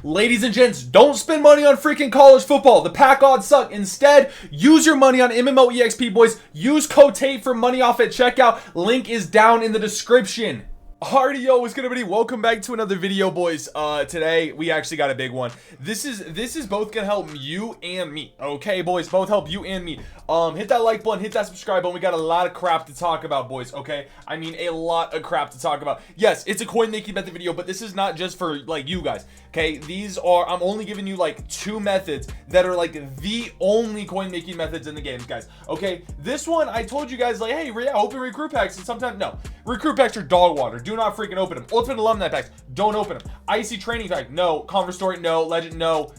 Ladies and gents, don't spend money on freaking college football. The pack odds suck. Instead, use your money on MMO EXP, boys. Use code TATE for money off at checkout. Link is down in the description. Alrighty, yo, what's good, everybody? Welcome back to another video, boys. Today we actually got a big one. This is both gonna help you and me. Okay, boys, both help you and me. Hit that like button, hit that subscribe button. We got a lot of crap to talk about, boys. Okay, I mean a lot of crap to talk about. Yes, it's a coin making method video, but this is not just for like you guys. Okay, I'm only giving you like 2 methods that are like the only coin making methods in the game, guys. Okay, this one I told you guys like, hey, yeah, open recruit packs, and sometimes no, recruit packs are dog water. Do not freaking open them. Ultimate alumni packs, don't open them. Icy training pack, no. Converse story, no. Legend, no.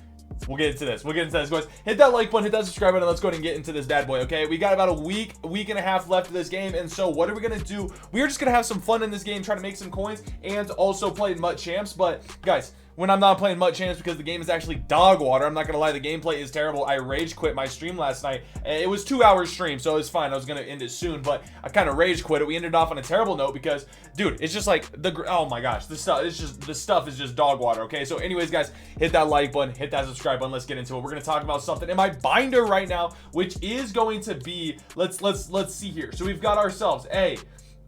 We'll get into this. Guys. Hit that like button, hit that subscribe button. Let's go ahead and get into this bad boy, okay? We got about a week and a half left of this game, and so what are we gonna do? We are just gonna have some fun in this game, try to make some coins, and also play MUT Champs. But guys, when I'm not playing MUT Champs because the game is actually dog water, I'm not gonna lie, the gameplay is terrible. I rage quit my stream last night. It was 2 hours stream, so it's fine. I was gonna end it soon, but I kind of rage quit it. We ended off on a terrible note because, dude, it's just like oh my gosh, the stuff is just dog water. Okay, so anyways, guys, hit that like button, hit that subscribe button. Let's get into it. We're gonna talk about something in my binder right now, which is going to be let's see here. So we've got ourselves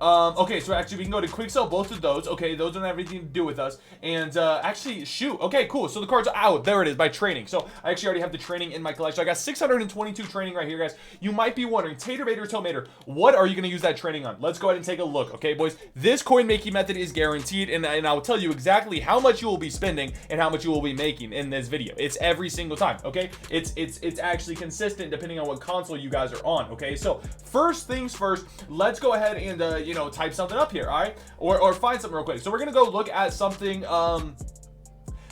okay, so actually we can go to quick sell both of those. Okay, those don't have anything to do with us. And actually, shoot, okay, cool. So the cards are out. There it is, by training. So I actually already have the training in my collection. I got 622 training right here, guys. You might be wondering, Tater Bader Tomater, what are you going to use that training on? Let's go ahead and take a look. Okay, boys, this coin making method is guaranteed, and I'll tell you exactly how much you will be spending and how much you will be making in this video. It's every single time. Okay, it's actually consistent depending on what console you guys are on. Okay, so first things first, let's go ahead and type something up here, all right, or find something real quick. So we're gonna go look at something.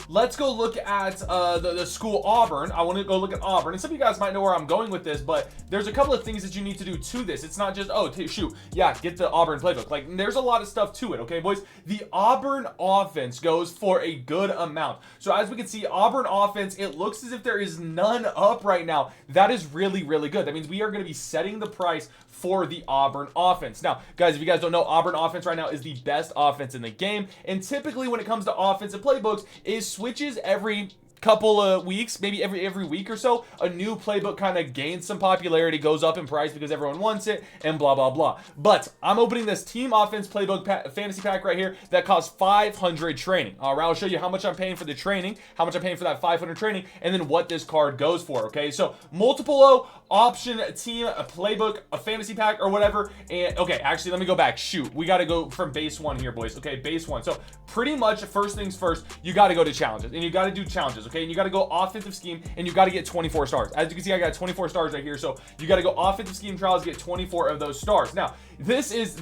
Let's go look at the school Auburn. I want to go look at Auburn, and some of you guys might know where I'm going with this, but there's a couple of things that you need to do to this. It's not just, oh, shoot, yeah, get the Auburn playbook. Like, there's a lot of stuff to it, okay, boys? The Auburn offense goes for a good amount. So as we can see, Auburn offense, it looks as if there is none up right now. That is really, really good. That means we are going to be setting the price for the Auburn offense. Now, guys, if you guys don't know, Auburn offense right now is the best offense in the game, and typically when it comes to offensive playbooks, is switches every couple of weeks, maybe every week or so. A new playbook kind of gains some popularity, goes up in price because everyone wants it, and blah blah blah. But I'm opening this team offense playbook fantasy pack right here that costs 500 training. All right, I'll show you how much I'm paying for the training, how much I'm paying for that 500 training, and then what this card goes for. Okay, so multiple option team, a playbook, a fantasy pack, or whatever. And okay, actually, let me go back. Shoot, we got to go from base 1 here, boys. Okay, base 1. So pretty much first things first, you got to go to challenges, and you got to do challenges. Okay, and you got to go offensive scheme, and you got to get 24 stars. As you can see, I got 24 stars right here. So you got to go offensive scheme trials, get 24 of those stars. Now, this is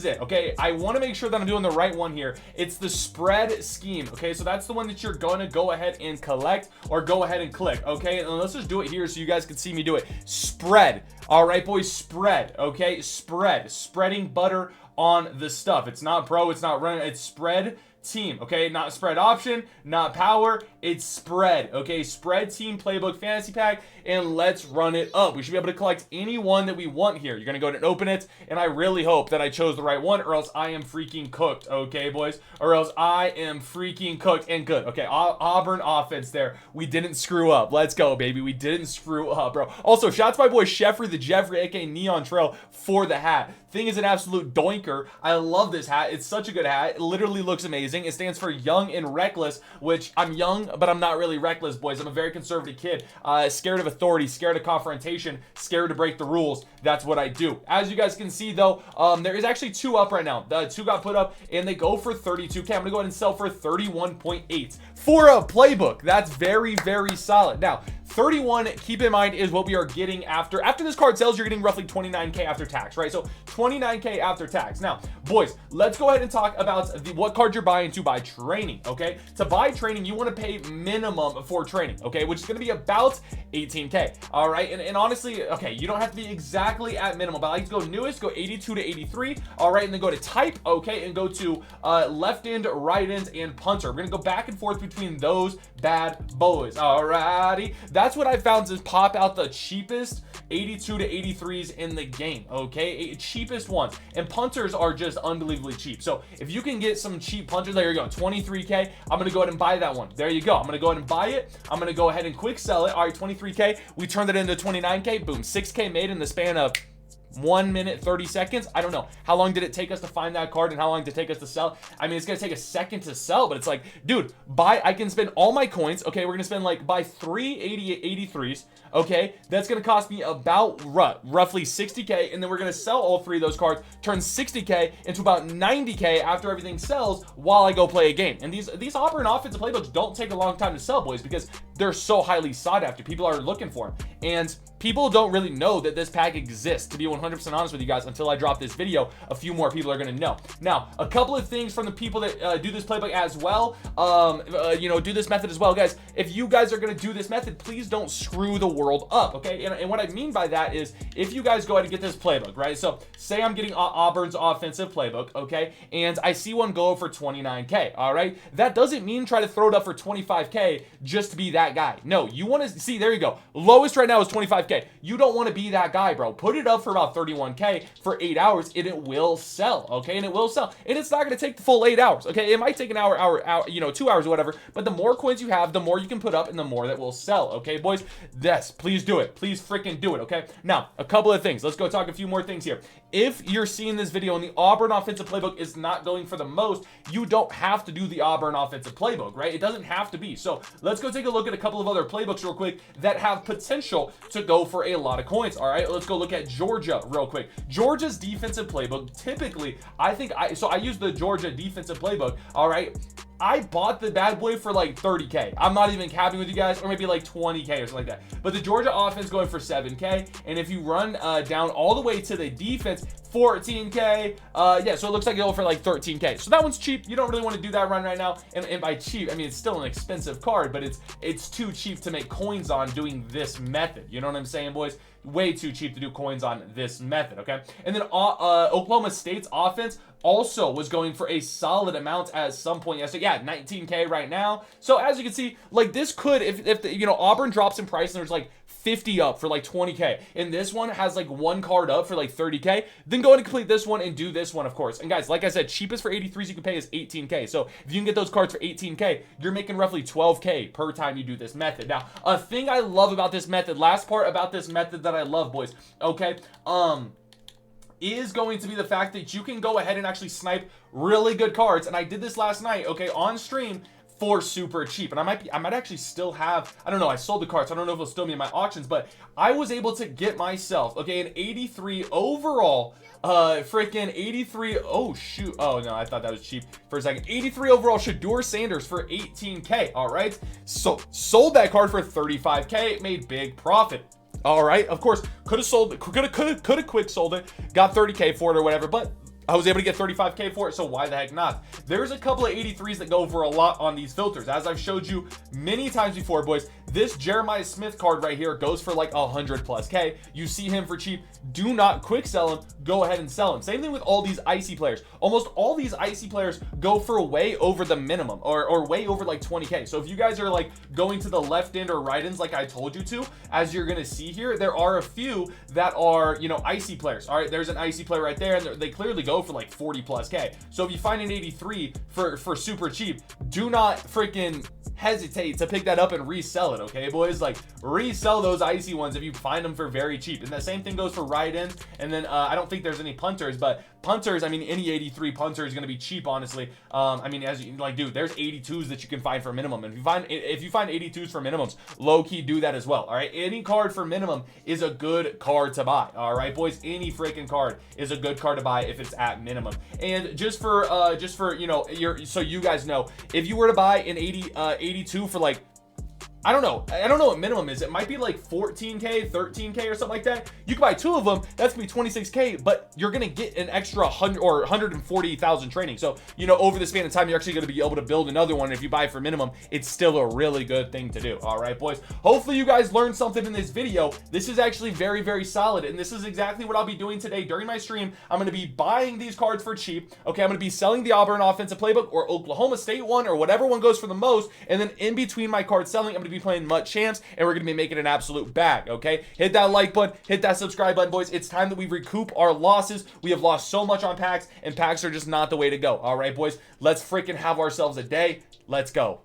it. Okay, I want to make sure that I'm doing the right one here. It's the spread scheme. Okay, so that's the one that you're gonna go ahead and collect or go ahead and click. Okay, and let's just do it here so you guys can see me do it. Spread. All right, boys, spread. Okay, spreading butter on the stuff. It's not pro, it's not run, it's spread team. Okay, not spread option, not power, it's spread. Okay, spread team playbook fantasy pack, and let's run it up. We should be able to collect any one that we want here. You're gonna go ahead and open it, and I really hope that I chose the right one, or else I am freaking cooked. Okay, boys, or else I am freaking cooked and good. Okay, Auburn offense there. We didn't screw up. Let's go, baby. We didn't screw up, bro. Also, shout out to my boy Sheffrey the Jeffrey, aka Neon Trail, for the hat. Thing is an absolute doinker. I love this hat. It's such a good hat. It literally looks amazing. It stands for young and reckless, which I'm young, but I'm not really reckless, boys. I'm a very conservative kid. Scared of authority, scared of confrontation, scared to break the rules. That's what I do. As you guys can see, though, there is actually 2 up right now. The 2 got put up, and they go for 32K. I'm gonna go ahead and sell for 31.8 for a playbook. That's very, very solid. Now, 31, keep in mind, is what we are getting after this card sells. You're getting roughly 29K after tax, right? So 29K after tax. Now, boys, let's go ahead and talk about what card you're buying to buy training. Okay, to buy training, you want to pay minimum for training, okay, which is going to be about 18K. All right, and honestly, okay, you don't have to be exactly at minimum, but I like to go newest, go 82 to 83. All right, and then go to type, okay, and go to left end, right end, and punter. We're gonna go back and forth between those bad boys. Alrighty, That's what I found is pop out the cheapest 82 to 83s in the game, okay? Cheapest ones. And punters are just unbelievably cheap. So if you can get some cheap punters, there you go, 23K, I'm going to go ahead and buy that one. There you go. I'm going to go ahead and buy it. I'm going to go ahead and quick sell it. All right, 23K. We turned it into 29K. Boom, 6K made in the span of 1 minute 30 seconds. I don't know how long did it take us to find that card and how long did it take us to sell. I mean, it's gonna take a second to sell, but it's like, dude, I can spend all my coins. Okay, we're gonna spend like buy 83s. Okay, that's gonna cost me about roughly 60K, and then we're gonna sell all 3 of those cards, turn 60K into about 90K after everything sells while I go play a game. And these Auburn offensive playbooks don't take a long time to sell, boys, because they're so highly sought after. People are looking for them, and people don't really know that this pack exists, to be 100% honest with you guys. Until I drop this video, a few more people are going to know. Now, a couple of things from the people that do this playbook as well, do this method as well, guys. If you guys are going to do this method, please don't screw the world up, okay? And what I mean by that is, if you guys go ahead and get this playbook, right? So say I'm getting Auburn's offensive playbook, okay? And I see one go for 29K, all right? That doesn't mean try to throw it up for 25K just to be that guy. No, you want to see, there you go. Lowest right now is 25K. You don't want to be that guy, bro. Put it up for about 31K for 8 hours, and it will sell, okay? And it will sell. And it's not going to take the full 8 hours, okay? It might take an hour, 2 hours or whatever, but the more coins you have, the more you can put up and the more that will sell, okay, boys? Yes, please do it. Please freaking do it, okay? Now, a couple of things. Let's go talk a few more things here. If you're seeing this video and the Auburn offensive playbook is not going for the most, you don't have to do the Auburn offensive playbook, right? It doesn't have to be. So let's go take a look at a couple of other playbooks real quick that have potential to go for a lot of coins. All right, let's go look at Georgia real quick. Georgia's defensive playbook, typically, I use the Georgia defensive playbook. All right, I bought the bad boy for like 30K. I'm not even capping with you guys, or maybe like 20K or something like that. But the Georgia offense going for 7K, and if you run down all the way to the defense, 14K. Yeah, so it looks like it'll go for like 13K. So that one's cheap. You don't really want to do that run right now. And by cheap, I mean, it's still an expensive card, but it's too cheap to make coins on doing this method. You know what I'm saying, boys? Way too cheap to do coins on this method, okay? And then Oklahoma State's offense also was going for a solid amount at some point yesterday. Yeah, 19K right now. So as you can see, like this could, if Auburn drops in price and there's like 50 up for like 20K, and this one has like one card up for like 30K, then go ahead and complete this one and do this one, of course. And guys, like I said, cheapest for 83s you can pay is 18K. So if you can get those cards for 18K, you're making roughly 12K per time you do this method. Now, a thing I love about this method, last part about this method that I love, boys, okay, is going to be the fact that you can go ahead and actually snipe really good cards. And I did this last night, okay, on stream, for super cheap. And I might actually still have, I don't know, I sold the cards, I don't know if it'll still be in my auctions, but I was able to get myself, okay, an 83 overall, freaking 83, oh shoot, oh no, I thought that was cheap for a second. 83 overall Shedeur Sanders for 18K, all right? So sold that card for 35K, made big profit. All right, of course, could have sold it, could have quick sold it, got 30K for it or whatever, but I was able to get 35K for it, so why the heck not? There's a couple of 83s that go for a lot on these filters. As I've showed you many times before, boys, this Jeremiah Smith card right here goes for like 100 plus K. You see him for cheap, do not quick sell him, go ahead and sell him. Same thing with all these icy players. Almost all these icy players go for way over the minimum, or way over like 20K. So if you guys are like going to the left end or right ends like I told you to, as you're gonna see here, there are a few that are, icy players. All right, there's an icy player right there, and they clearly go for like 40 plus K. So if you find an 83 for super cheap, do not freaking hesitate to pick that up and resell it, okay, boys? Like, resell those icy ones if you find them for very cheap. And the same thing goes for right ends. And then I don't think there's any punters, but punters, I mean, any 83 punter is going to be cheap, honestly. I mean, as you like, dude, there's 82s that you can find for minimum. And if you find 82s for minimums, low key do that as well. All right, any card for minimum is a good card to buy. All right, boys, any freaking card is a good card to buy if it's at minimum. And just for so you guys know, if you were to buy an 82 for like, I don't know what minimum is. It might be like 14K, 13K or something like that. You can buy two of them. That's gonna be 26K, but you're gonna get an extra 100 or 140,000 training. So, over the span of time, you're actually gonna be able to build another one. If you buy for minimum, it's still a really good thing to do. All right, boys. Hopefully you guys learned something in this video. This is actually very, very solid. And this is exactly what I'll be doing today during my stream. I'm gonna be buying these cards for cheap. Okay, I'm gonna be selling the Auburn offensive playbook or Oklahoma State one or whatever one goes for the most. And then in between my card selling, I'm gonna to be playing MUT Champs, and we're going to be making an absolute bag, okay? Hit that like button, hit that subscribe button, boys. It's time that we recoup our losses. We have lost so much on packs, and packs are just not the way to go. All right, boys, let's freaking have ourselves a day. Let's go.